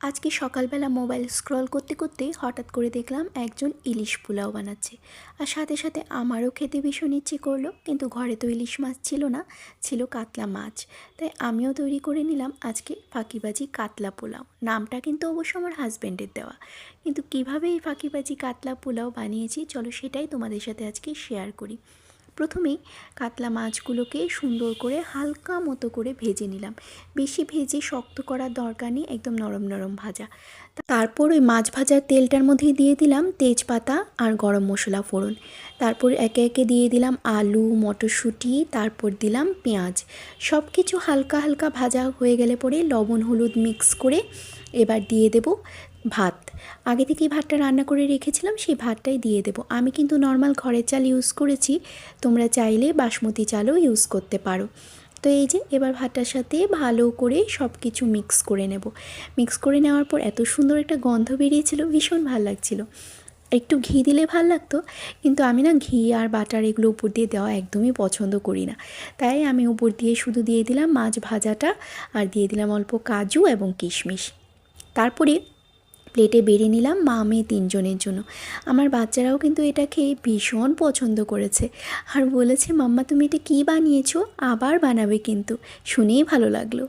আজকে সকালবেলা mobile scroll করতে করতে হঠাৎ করে দেখলাম একজন ইলিশ পোলাও বানাচ্ছে। আর সাথে সাথে আমারও খেতে ভীষণ ইচ্ছে করলো, কিন্তু ঘরে তো ইলিশ মাছ ছিল না, ছিল কাতলা মাছ। তাই আমিও তৈরি করে নিলাম আজকে ফাঁকিবাজি কাতলা পোলাও। নামটা কিন্তু অবশ্য আমার হাজব্যান্ডের দেওয়া, কিন্তু কিভাবে এই ফাঁকিবাজি কাতলা পোলাও বানিয়েছি চলো সেটাই তোমাদের সাথে আজকে শেয়ার করি। প্রথমেই কাতলা মাছগুলোকে সুন্দর করে হালকা মতো করে ভেজে নিলাম। বেশি ভেজে শক্ত করার দরকার নেই, একদম নরম নরম ভাজা। তারপর ওই মাছ ভাজার তেলটার মধ্যে দিয়ে দিলাম তেজপাতা আর গরম মশলা ফোড়ন। তারপর একে একে দিয়ে দিলাম আলু, মটরশুঁটি, তারপর দিলাম পেঁয়াজ। সব কিছু হালকা হালকা ভাজা হয়ে গেলে পরে লবণ হলুদ মিক্স করে এবার দিয়ে দেব ভাত। আগে থেকেই ভাতটা রান্না করে রেখেছিলাম, সেই ভাতটাই দিয়ে দেব। আমি কিন্তু নর্মাল ঘরের চাল ইউজ করেছি, তোমরা চাইলে বাসমতি চালও ইউজ করতে পারো। তো এই যে এবার ভাতটার সাথে ভালো করে সব কিছু মিক্স করে নেব। মিক্স করে নেওয়ার পর এত সুন্দর একটা গন্ধ বেরিয়েছিল, ভীষণ ভালো লাগছিল। একটু ঘি দিলে ভাল লাগতো, কিন্তু আমি না ঘি আর বাটার এগুলো উপর দিয়ে দেওয়া একদমই পছন্দ করি না। তাই আমি উপর দিয়ে শুধু দিয়ে দিলাম মাছ ভাজাটা, আর দিয়ে দিলাম অল্প কাজু এবং কিশমিশ। তারপরে প্লেটে বেড়ে নিলাম মা মেয়ে তিনজনের জন্য। আমার বাচ্চারাও কিন্তু এটা খেয়ে ভীষণ পছন্দ করেছে, আর বলেছে মাম্মা তুমি এটা কী বানিয়েছো, আবার বানাবে কিন্তু। শুনেই ভালো লাগলো।